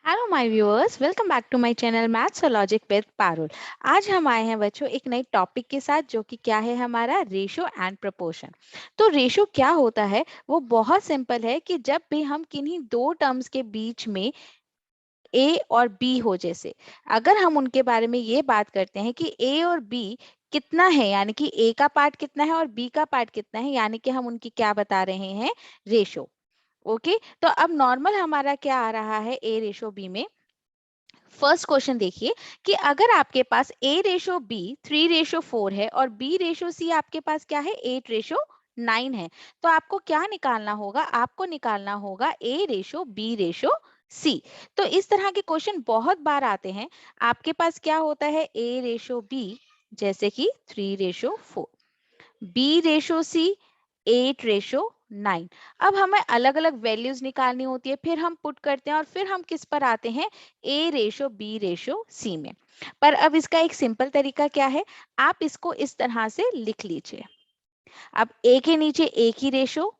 Hello my viewers, welcome back to my channel maths और logic with Parul. आज हम आए हैं बच्चों एक नई टॉपिक के साथ, जो कि क्या है हमारा रेशो एंड प्रोपोर्शन। तो रेशो क्या होता है, वो बहुत सिंपल है कि जब भी हम किन्हीं दो टर्म्स के बीच में ए और बी हो, जैसे अगर हम उनके बारे में ये बात करते हैं कि ए और बी कितना है, यानी कि ए का पार्ट कितना है और बी का पार्ट कितना है, यानी कि हम उनकी क्या बता रहे हैं, रेशो। ओके, तो अब नॉर्मल हमारा क्या आ रहा है ए रेशो बी में। फर्स्ट क्वेश्चन देखिए कि अगर आपके पास ए रेशो बी 3:4 है और बी रेशो सी आपके पास क्या है 8:9 है, तो आपको क्या निकालना होगा, आपको निकालना होगा ए रेशो बी रेशो सी। तो इस तरह के क्वेश्चन बहुत बार आते हैं। आपके पास क्या होता है ए रेशो बी, जैसे कि 3:4, बी रेशो सी 8:9। अब हमें अलग अलग वैल्यूज निकालनी होती है, फिर हम पुट करते हैं और फिर हम किस पर आते हैं, ए रेशो बी रेशो सी में। पर अब इसका एक सिंपल तरीका क्या है, आप इसको इस तरह से लिख लीजिए। अब ए के नीचे ए की रेशो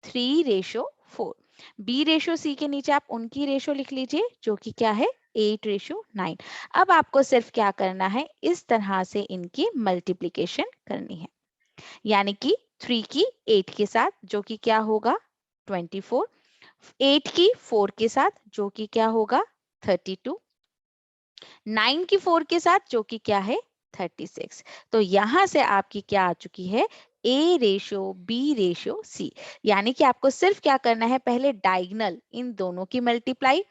3:4, बी रेशो सी के नीचे आप उनकी रेशो लिख लीजिए, जो कि क्या है 8:9। अब आपको सिर्फ क्या करना है, इस तरह से इनकी मल्टीप्लीकेशन करनी है, यानी कि 3 की 8 के साथ, जो कि क्या होगा 24, 8 की 4 के साथ, जो कि क्या होगा 32, 9 की 4 के साथ, जो कि क्या है 36। तो यहां से आपकी क्या आ चुकी है, ए रेशो बी रेशो सी। यानी कि आपको सिर्फ क्या करना है, पहले डायगोनल इन दोनों की मल्टीप्लाई,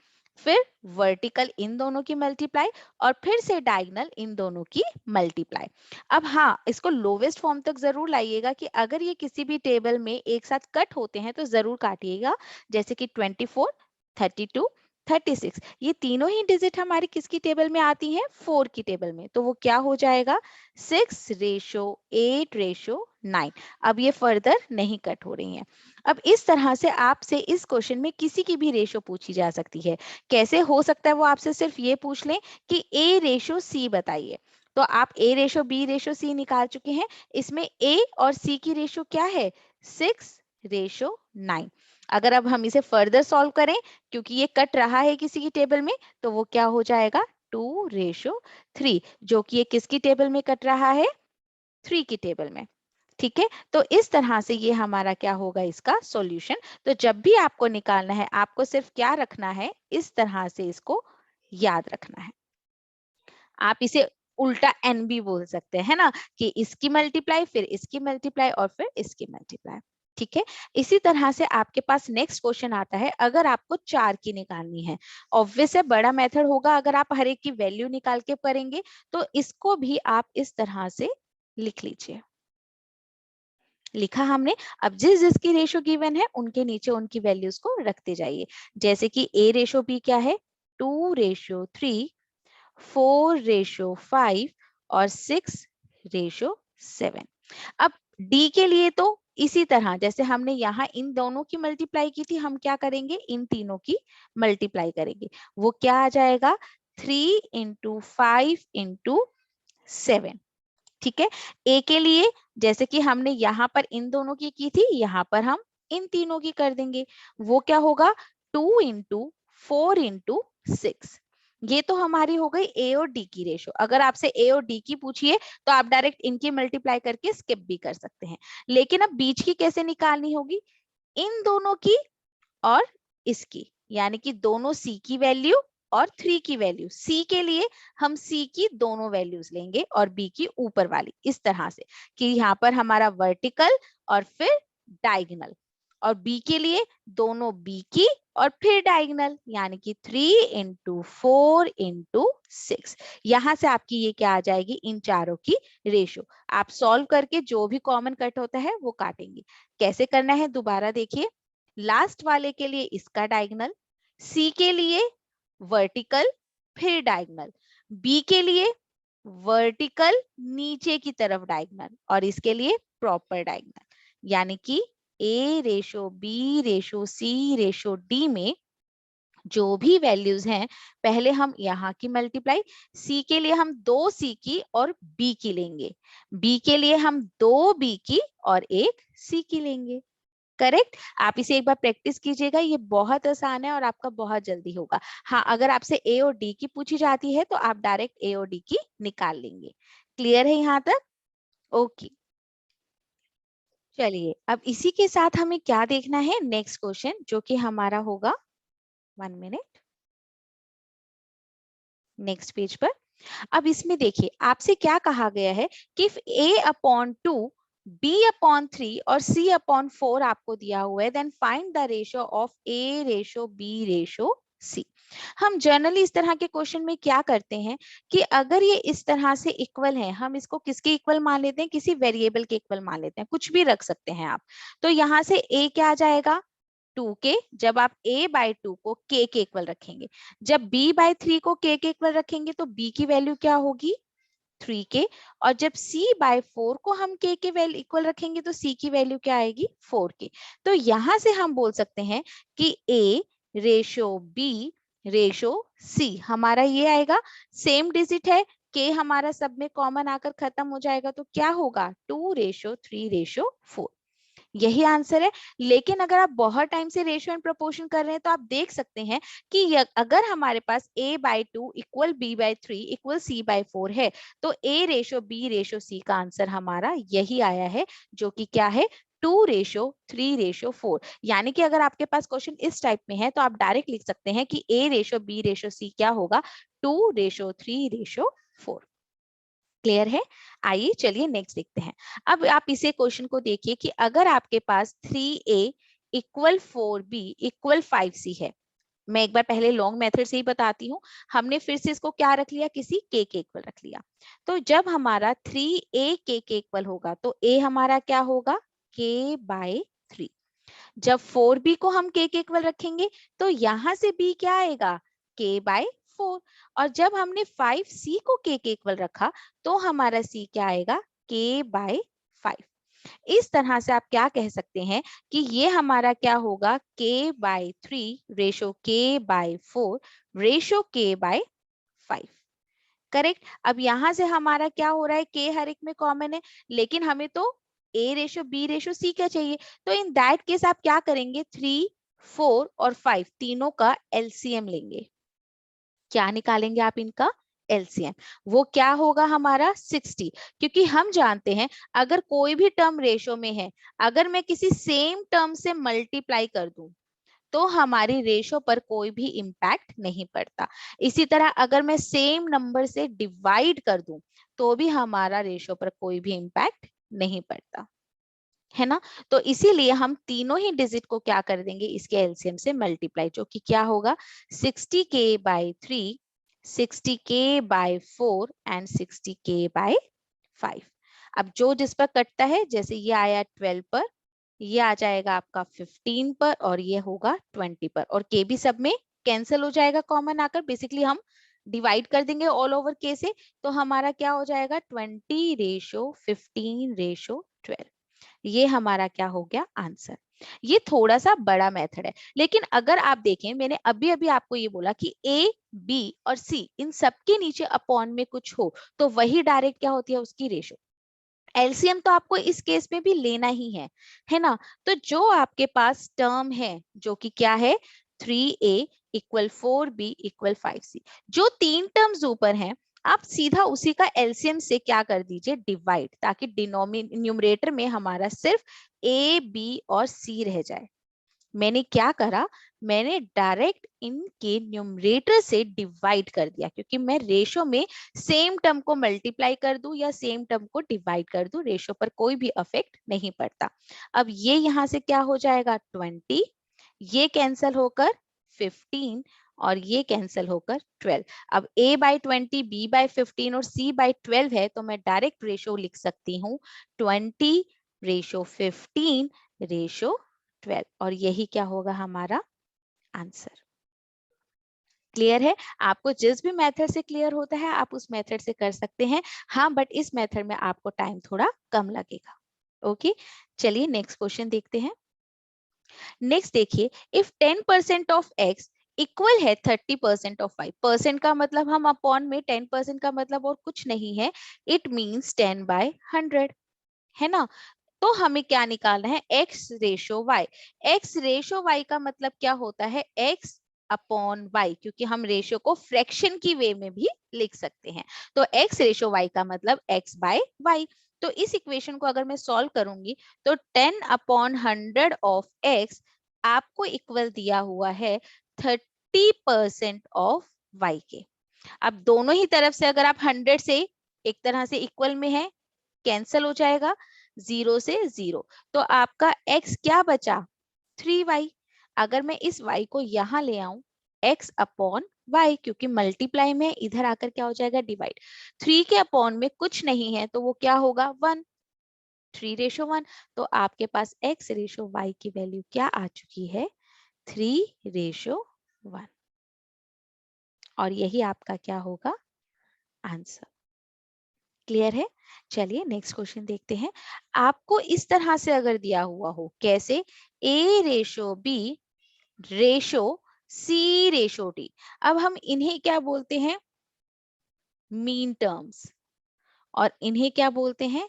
फिर वर्टिकल इन दोनों की मल्टीप्लाई, और फिर से डायगोनल इन दोनों की मल्टीप्लाई। अब हाँ, इसको लोवेस्ट फॉर्म तक जरूर लाइएगा कि अगर ये किसी भी टेबल में एक साथ कट होते हैं तो जरूर काटिएगा, जैसे कि 24, 32, 36, ये तीनों ही डिजिट हमारी किसकी टेबल में आती हैं, 4 की टेबल में। तो वो क्या हो जाएगा 6:8:9। अब ये फर्दर नहीं कट हो रही हैं। अब इस तरह से आपसे इस क्वेश्चन में किसी की भी रेशो पूछी जा सकती है। कैसे हो सकता है, वो आपसे सिर्फ ये पूछ लें कि ए रेशो सी बताइए। तो आप ए रेशो बी रेशो सी निकाल चुके हैं। इसमें ए और सी की रेशो क्या है, 6:9। अगर अब हम इसे फर्दर सॉल्व करें, क्योंकि ये कट रहा है किसी की टेबल में, तो वो क्या हो जाएगा 2:3, जो कि ये किसकी टेबल में कट रहा है, 3 की टेबल में। ठीक है, तो इस तरह से ये हमारा क्या होगा, इसका सॉल्यूशन। तो जब भी आपको निकालना है, आपको सिर्फ क्या रखना है, इस तरह से इसको याद रखना है। आप इसे उल्टा एन भी बोल सकते हैं ना, कि इसकी मल्टीप्लाई, फिर इसकी मल्टीप्लाई, और फिर इसकी मल्टीप्लाई। ठीक है, इसी तरह से आपके पास नेक्स्ट क्वेश्चन आता है, अगर आपको 4 की निकालनी है। ऑब्वियस है, बड़ा मेथड होगा, अगर आप हर एक की वैल्यू निकाल के करेंगे, तो इसको भी आप इस तरह से लिख लीजिए। लिखा हमने। अब जिस जिसकी रेशो गिवन है, उनके नीचे उनकी वैल्यूज को रखते जाइए। जैसे कि ए रेशो बी क्या है, 2:3, 4:5 और 6:7। अब डी के लिए तो इसी तरह, जैसे हमने यहाँ इन दोनों की मल्टीप्लाई की थी, हम क्या करेंगे, इन तीनों की मल्टीप्लाई करेंगे। वो क्या आ जाएगा, 3:5:7। ठीक है, ए के लिए जैसे कि हमने यहाँ पर इन दोनों की थी, यहाँ पर हम इन तीनों की कर देंगे। वो क्या होगा, 2:4:6। ये तो हमारी हो गई ए और डी की रेशो। अगर आपसे ए और डी की पूछिए, तो आप डायरेक्ट इनकी मल्टीप्लाई करके स्किप भी कर सकते हैं। लेकिन अब बीच की कैसे निकालनी होगी, इन दोनों की और इसकी, यानी कि दोनों सी की वैल्यू और 3 की वैल्यू। सी के लिए हम सी की दोनों वैल्यूज लेंगे और बी की ऊपर वाली, इस तरह से कि यहाँ पर हमारा वर्टिकल और फिर डायगोनल, और बी के लिए दोनों बी की और फिर डायगोनल, यानी कि 3:4:6। यहां से आपकी ये क्या आ जाएगी, इन चारों की रेशो। आप सॉल्व करके जो भी कॉमन कट होता है वो काटेंगे। कैसे करना है, दोबारा देखिए। लास्ट वाले के लिए इसका डायगोनल, सी के लिए वर्टिकल फिर डायगोनल, बी के लिए वर्टिकल नीचे की तरफ डायगोनल, और इसके लिए प्रॉपर डायगोनल। यानी कि ए रेशो बी रेशो सी रेशो डी में जो भी वैल्यूज हैं, पहले हम यहाँ की मल्टीप्लाई, सी के लिए हम 2 सी की और बी की लेंगे, बी के लिए हम 2 बी की और 1 सी की लेंगे। करेक्ट। आप इसे एक बार प्रैक्टिस कीजिएगा, ये बहुत आसान है और आपका बहुत जल्दी होगा। हाँ, अगर आपसे ए और डी की पूछी जाती है तो आप डायरेक्ट ए और डी की निकाल लेंगे। क्लियर है यहाँ तक? ओके, चलिए अब इसी के साथ हमें क्या देखना है, नेक्स्ट क्वेश्चन जो कि हमारा होगा, 1 मिनट, नेक्स्ट पेज पर। अब इसमें देखिए आपसे क्या कहा गया है कि if a upon 2, b upon 3 और c अपॉन 4 आपको दिया हुआ है, then find the ratio of a ratio b ratio c। हम जनरली इस तरह के क्वेश्चन में क्या करते हैं कि अगर ये इस तरह से इक्वल है, हम इसको किसके इक्वल मान लेते हैं, किसी वेरिएबल के इक्वल मान लेते हैं, कुछ भी रख सकते हैं आप। तो यहाँ से a क्या आ जाएगा, 2k, जब आप a बाई 2 को k के इक्वल रखेंगे, जब b बाई 3 को k के इक्वल रखेंगे तो b की वैल्यू क्या होगी, 3k, और जब c बाई 4 को हम k के वैल्यू इक्वल रखेंगे तो c की वैल्यू क्या आएगी, 4k। तो यहां से हम बोल सकते हैं कि a ratio b ratio c हमारा ये आएगा, सेम डिजिट है, k हमारा सब में कॉमन आकर खत्म हो जाएगा, तो क्या होगा, 2 रेशो 3 रेशो 4, यही आंसर है। लेकिन अगर आप बहुत टाइम से रेशियो एंड प्रोपोर्शन कर रहे हैं तो आप देख सकते हैं कि अगर हमारे पास a by 2 equal b by 3 equal c by 4 है, तो a ratio b ratio c का आंसर हमारा यही आया है, जो कि क्या है, 2 रेशो 3 रेशो 4। यानी कि अगर आपके पास क्वेश्चन इस टाइप में है तो आप डायरेक्ट लिख सकते हैं कि a ratio b ratio c क्या होगा, 2 रेशो 3 रेशो 4। क्लियर है? आइए चलिए नेक्स्ट देखते हैं। अब आप इसे क्वेश्चन को देखिए कि अगर आपके पास 3a equal 4b equal 5c है, मैं एक बार पहले लॉन्ग मेथड से ही बताती हूँ। हमने फिर से इसको क्या रख लिया, किसी k के इक्वल रख लिया। तो जब हमारा 3a k के इक्वल होगा तो a हमारा क्या होगा, k बाय 3। जब 4b को हम k के इक्वल रखेंगे तो यहां से b क्या आएगा, k बाय 4। और जब हमने 5c को k के इक्वल रखा तो हमारा c क्या आएगा, k बाय 5। इस तरह से आप क्या कह सकते हैं कि ये हमारा क्या होगा, k by 3 ratio k by 4 ratio k by 5। Correct. अब यहां से हमारा क्या हो रहा है, k हर एक में कॉमन है, लेकिन हमें तो a ratio b ratio c क्या चाहिए। तो इन दैट केस आप क्या करेंगे, 3 4 और 5 तीनों का एलसीएम लेंगे। क्या निकालेंगे आप इनका एलसीएम, वो क्या होगा हमारा 60। क्योंकि हम जानते हैं अगर कोई भी टर्म रेशो में है, अगर मैं किसी सेम टर्म से मल्टीप्लाई कर दूं तो हमारी रेशो पर कोई भी इम्पैक्ट नहीं पड़ता। इसी तरह अगर मैं सेम नंबर से डिवाइड कर दूं तो भी हमारा रेशो पर कोई भी इम्पैक्ट नहीं पड़ता, है ना। तो इसीलिए हम तीनों ही डिजिट को क्या कर देंगे, इसके एलसीएम से मल्टीप्लाई, जो कि क्या होगा, 60k by 3, 60k by 4 and 60k by 5। अब जो जिस पर कटता है, जैसे ये आया 12 पर, ये आ जाएगा आपका 15 पर, और ये होगा 20 पर, और के भी सब में कैंसिल हो जाएगा कॉमन आकर। बेसिकली हम डिवाइड कर देंगे ऑल ओवर के से, तो हमारा क्या हो जाएगा, 20 रेशो 15 रेशो 12। ये हमारा क्या हो गया आंसर। ये थोड़ा सा बड़ा मेथड है, लेकिन अगर आप देखें, मैंने अभी अभी आपको ये बोला कि ए बी और सी इन सबके नीचे अपॉन में कुछ हो तो वही डायरेक्ट क्या होती है, उसकी रेशो। एलसीएम तो आपको इस केस में भी लेना ही है ना। तो जो आपके पास टर्म है जो कि क्या है, 3a equal 4b equal 5c, जो तीन टर्म्स ऊपर हैं आप सीधा उसी का एलसीएम से क्या कर दीजिए, डिवाइड, ताकि न्यूमरेटर में हमारा सिर्फ a b और c रह जाए। मैंने क्या करा, मैंने डायरेक्ट इनके न्यूमरेटर से डिवाइड कर दिया, क्योंकि मैं रेशो में सेम टर्म को मल्टीप्लाई कर दूं या सेम टर्म को डिवाइड कर दूं, रेशो पर कोई भी इफेक्ट नहीं पड़ता। अब ये यहां से क्या हो जाएगा, 20, ये कैंसिल होकर 15, और ये कैंसिल होकर 12। अब a बाई 20, b बाई 15 और c बाई 12 है, तो मैं डायरेक्ट रेशो लिख सकती हूँ 20 रेशो 15 रेशो 12, और यही क्या होगा हमारा आंसर। क्लियर है? आपको जिस भी मेथड से क्लियर होता है आप उस मेथड से कर सकते हैं। हाँ, बट इस मेथड में आपको टाइम थोड़ा कम लगेगा। ओके, चलिए नेक्स्ट क्वेश्चन देखते हैं। नेक्स्ट देखिए, इफ 10% ऑफ x इक्वल है 30% ऑफ y, परसेंट का मतलब हम अपॉन में 10% का मतलब और कुछ नहीं है, इट मीन्स 10 बाय 100, है ना। तो हमें क्या निकालना है, x ratio y। x ratio y का मतलब क्या होता है, x अपॉन y, क्योंकि हम रेशो को फ्रैक्शन की वे में भी लिख सकते हैं। तो x रेशो y का मतलब x बाय y। तो इस इक्वेशन को अगर मैं सॉल्व करूंगी तो 10 अपॉन 100 ऑफ x आपको इक्वल दिया हुआ है 30% ऑफ y के। अब दोनों ही तरफ से अगर आप 100 से एक तरह से इक्वल में है, कैंसल हो जाएगा, 0 से 0, तो आपका x क्या बचा, 3y। अगर मैं इस y को यहां ले आऊं, x अपॉन y, क्योंकि मल्टीप्लाई में इधर आकर क्या हो जाएगा, डिवाइड। 3 के अपॉन में कुछ नहीं है तो वो क्या होगा, 1। 3:1। तो आपके पास x रेशो y की वैल्यू क्या आ चुकी है, 3:1। और यही आपका क्या होगा, आंसर। क्लियर है। चलिए नेक्स्ट क्वेश्चन देखते हैं। आपको इस तरह से अगर दिया हुआ हो, कैसे, a ratio b ratio c ratio d। अब हम इन्हें क्या बोलते हैं, मीन टर्म्स, और इन्हें क्या बोलते हैं,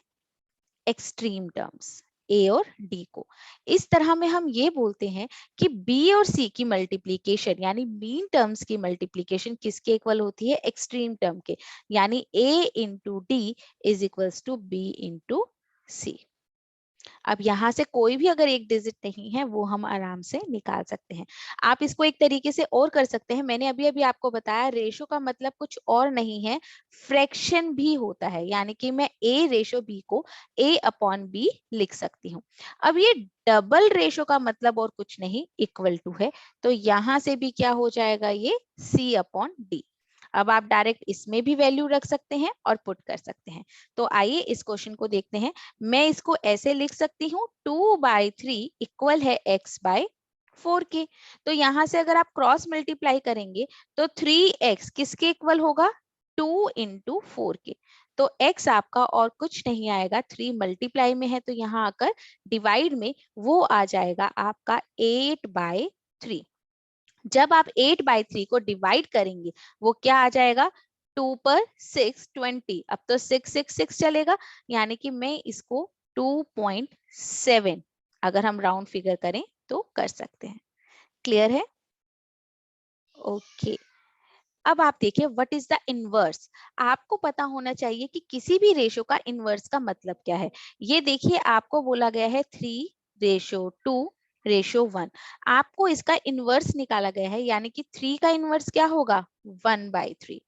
एक्सट्रीम टर्म्स, ए और डी को। इस तरह में हम ये बोलते हैं कि बी और सी की मल्टीप्लीकेशन यानी मीन टर्म्स की मल्टीप्लीकेशन किसके इक्वल होती है, एक्सट्रीम टर्म के, यानी A into D is equals to B into C. अब यहाँ से कोई भी अगर एक डिजिट नहीं है वो हम आराम से निकाल सकते हैं। आप इसको एक तरीके से और कर सकते हैं, मैंने अभी अभी आपको बताया रेशो का मतलब कुछ और नहीं है, फ्रैक्शन भी होता है, यानी कि मैं a रेशो b को a अपॉन b लिख सकती हूँ। अब ये डबल रेशो का मतलब और कुछ नहीं, इक्वल टू है, तो यहां से भी क्या हो जाएगा, ये c अपॉन d। अब आप डायरेक्ट इसमें भी वैल्यू रख सकते हैं और पुट कर सकते हैं। तो आइए इस क्वेश्चन को देखते हैं। मैं इसको ऐसे लिख सकती हूँ, 2/3 इक्वल है x बाय 4 के। तो यहां से अगर आप क्रॉस मल्टीप्लाई करेंगे तो 3x किसके इक्वल होगा, 2 इंटू 4 के। तो x आपका और कुछ नहीं आएगा, 3 मल्टीप्लाई में है तो यहाँ आकर डिवाइड में वो आ जाएगा आपका 8/3। जब आप 8/3 को डिवाइड करेंगे वो क्या आ जाएगा, 2 पर 6 20, अब तो 6 6 6 चलेगा, यानी कि मैं इसको 2.7 अगर हम राउंड फिगर करें तो कर सकते हैं। क्लियर है। ओके। अब आप देखिए व्हाट इज द इनवर्स। आपको पता होना चाहिए कि किसी भी रेशो का इनवर्स का मतलब क्या है। ये देखिए आपको बोला गया है 3:2:1। आपको इसका इनवर्स निकाला गया है, यानी कि 3 का इनवर्स क्या होगा, 1/3,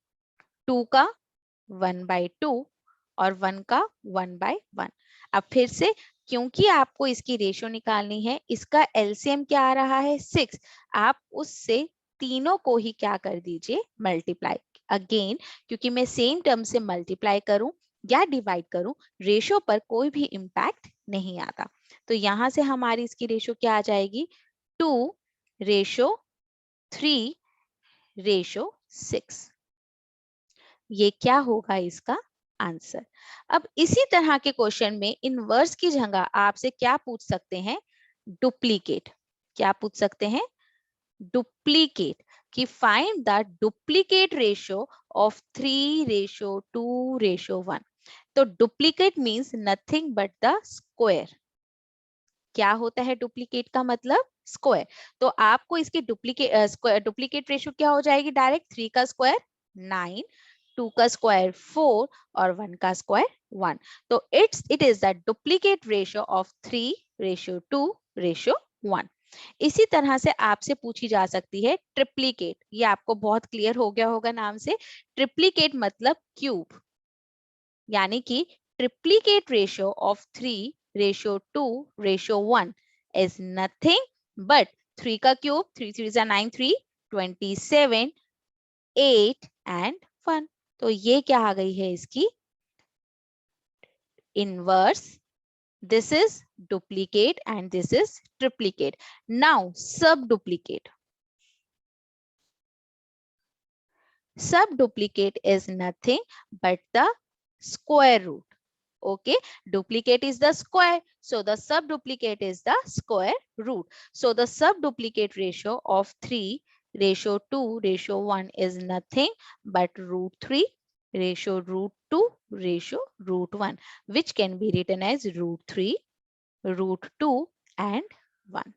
2 का 1/2 और 1 का 1/1। अब फिर से, क्योंकि आपको इसकी रेशो निकालनी है, इसका एलसीएम क्या आ रहा है, 6। आप उससे तीनों को ही क्या कर दीजिए, मल्टीप्लाई। अगेन, क्योंकि मैं सेम टर्म से मल्टीप्लाई करूं या डिवाइड करूं, रेशो पर कोई भी इंपैक्ट नहीं आता। तो यहां से हमारी इसकी रेशो क्या आ जाएगी, 2:3:6। ये क्या होगा इसका आंसर। अब इसी तरह के क्वेश्चन में इनवर्स की जगह आपसे क्या पूछ सकते हैं, डुप्लीकेट। क्या पूछ सकते हैं, डुप्लीकेट, कि find the duplicate ratio of 3:2:1। तो duplicate means nothing but the square. क्या होता है डुप्लीकेट का मतलब, स्क्वायर। तो आपको इसकी डुप्लीकेट रेशो क्या हो जाएगी, डायरेक्ट 3 का स्क्वायर 9, 2 का स्क्वायर 4 और 1 का स्क्वायर 1। तो it is the duplicate ratio of 3:2:1। इसी तरह से आपसे पूछी जा सकती है ट्रिप्लीकेट। ये आपको बहुत क्लियर हो गया होगा नाम से। ट्रिप्लीकेट मतलब क्यूब, यानी कि triplicate ratio of 3:2:1 is nothing but 3 का क्यूब, 3 3 9 3 27 8 एंड 1। तो ये क्या आ गई है इसकी inverse. This is duplicate and this is triplicate. Now subduplicate. Subduplicate is nothing but the square root. Okay, duplicate is the square, so the subduplicate is the square root. So the subduplicate ratio of 3:2:1 is nothing but √3 ratio √2 ratio √1, which can be written as √3 √2 and 1।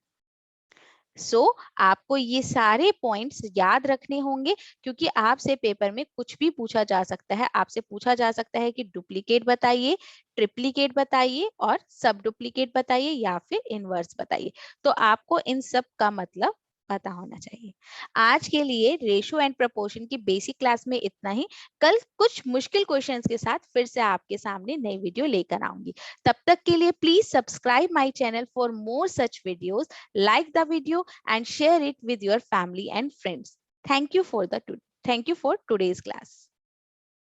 आपको ये सारे points याद रखने होंगे, क्योंकि आपसे paper में कुछ भी पूछा जा सकता है। आपसे पूछा जा सकता है कि डुप्लीकेट बताइए, ट्रिप्लीकेट बताइए और सब डुप्लीकेट बताइए या फिर इनवर्स बताइए। तो आपको इन सब का मतलब पता होना चाहिए। आज के लिए रेशो एंड प्रपोर्शन की बेसिक क्लास में इतना ही। कल कुछ मुश्किल क्वेश्चंस के साथ फिर से आपके सामने नई वीडियो लेकर आऊंगी। तब तक के लिए please subscribe my channel for more such videos, like the video and share it with your family and friends. Thank you for today's class.